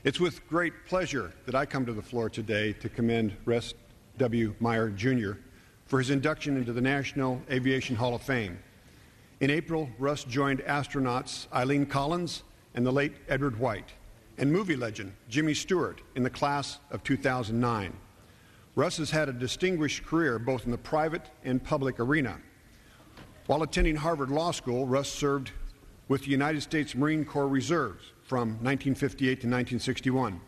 It's with great pleasure that I come to the floor today to commend Russ W. Meyer, Jr. for his induction into the National Aviation Hall of Fame. In April, Russ joined astronauts Eileen Collins and the late Edward White, and movie legend Jimmy Stewart in the class of 2009. Russ has had a distinguished career both in the private and public arena. While attending Harvard Law School, Russ served with the United States Marine Corps Reserves from 1958 to 1961.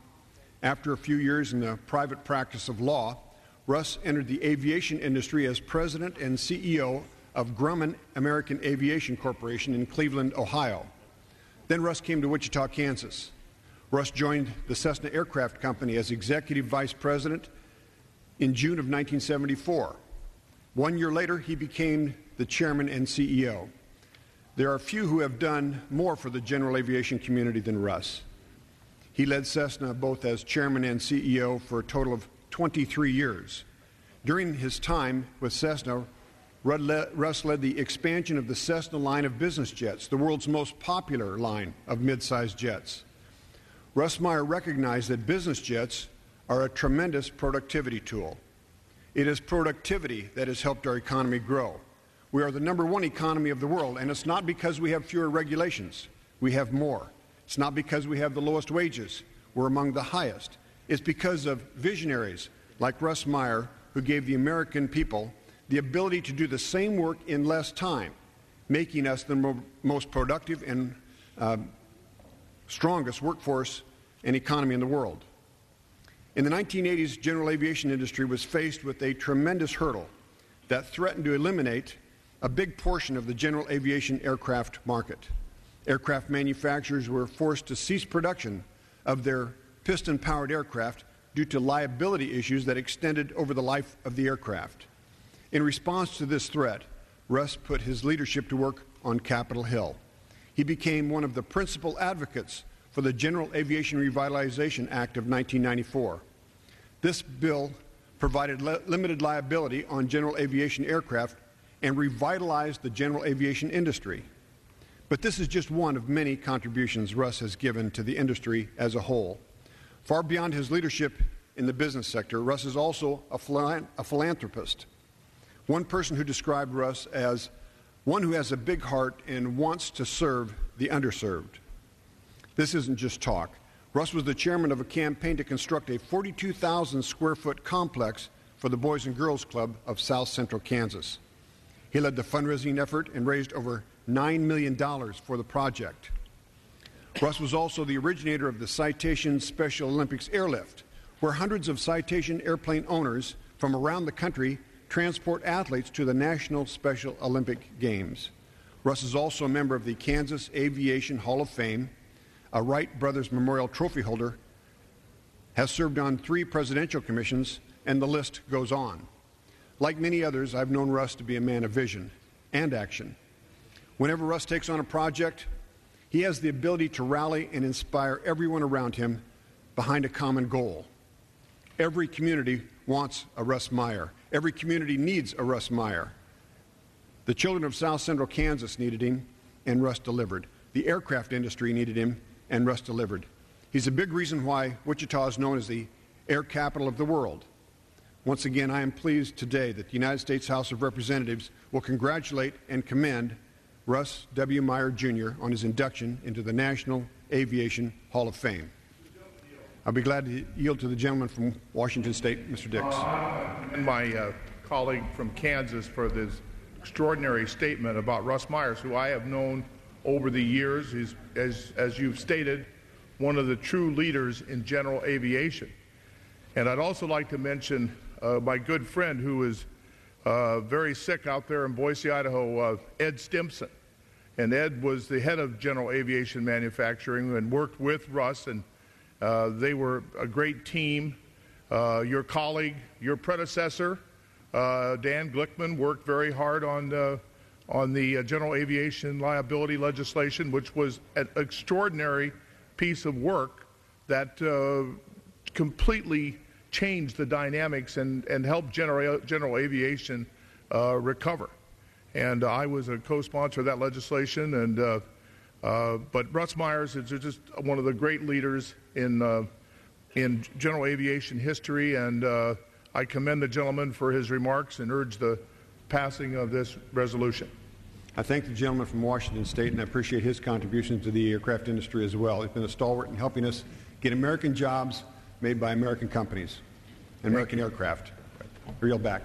After a few years in the private practice of law, Russ entered the aviation industry as president and CEO of Grumman American Aviation Corporation in Cleveland, Ohio. Then Russ came to Wichita, Kansas. Russ joined the Cessna Aircraft Company as executive vice president in June of 1974. 1 year later, he became the chairman and CEO. There are few who have done more for the general aviation community than Russ. He led Cessna both as chairman and CEO for a total of 23 years. During his time with Cessna, Russ led the expansion of the Cessna line of business jets, the world's most popular line of mid-sized jets. Russ Meyer recognized that business jets are a tremendous productivity tool. It is productivity that has helped our economy grow. We are the #1 economy of the world, and it's not because we have fewer regulations. We have more. It's not because we have the lowest wages. We're among the highest. It's because of visionaries like Russ Meyer, who gave the American people the ability to do the same work in less time, making us the most productive and strongest workforce and economy in the world. In the 1980s, general aviation industry was faced with a tremendous hurdle that threatened to eliminate a big portion of the general aviation aircraft market. Aircraft manufacturers were forced to cease production of their piston-powered aircraft due to liability issues that extended over the life of the aircraft. In response to this threat, Russ put his leadership to work on Capitol Hill. He became one of the principal advocates for the General Aviation Revitalization Act of 1994. This bill provided limited liability on general aviation aircraft and revitalized the general aviation industry. But this is just one of many contributions Russ has given to the industry as a whole. Far beyond his leadership in the business sector, Russ is also a philanthropist. One person who described Russ as one who has a big heart and wants to serve the underserved. This isn't just talk. Russ was the chairman of a campaign to construct a 42,000 square foot complex for the Boys and Girls Club of South Central Kansas. He led the fundraising effort and raised over $9 million for the project. Russ was also the originator of the Citation Special Olympics Airlift, where hundreds of Citation airplane owners from around the country transport athletes to the National Special Olympic Games. Russ is also a member of the Kansas Aviation Hall of Fame, a Wright Brothers Memorial Trophy holder, has served on 3 presidential commissions, and the list goes on. Like many others, I've known Russ to be a man of vision and action. Whenever Russ takes on a project, he has the ability to rally and inspire everyone around him behind a common goal. Every community wants a Russ Meyer. Every community needs a Russ Meyer. The children of South Central Kansas needed him, and Russ delivered. The aircraft industry needed him, and Russ delivered. He's a big reason why Wichita is known as the air capital of the world. Once again, I am pleased today that the United States House of Representatives will congratulate and commend Russ W. Meyer, Jr. on his induction into the National Aviation Hall of Fame. I'll be glad to yield to the gentleman from Washington State, Mr. Dix. And my colleague from Kansas for this extraordinary statement about Russ Meyer, who I have known over the years. He's, as you've stated, one of the true leaders in general aviation. And I'd also like to mention my good friend who is very sick out there in Boise, Idaho, Ed Stimson. And Ed was the head of general aviation manufacturing and worked with Russ, and they were a great team. Your colleague, your predecessor, Dan Glickman, worked very hard on the general aviation liability legislation, which was an extraordinary piece of work that completely changed the dynamics and helped general aviation recover. And I was a co-sponsor of that legislation. But Russ Meyer is just one of the great leaders in general aviation history, and I commend the gentleman for his remarks and urge the passing of this resolution. I thank the gentleman from Washington State, and I appreciate his contribution to the aircraft industry as well. He's been a stalwart in helping us get American jobs made by American companies and American aircraft. I yield back.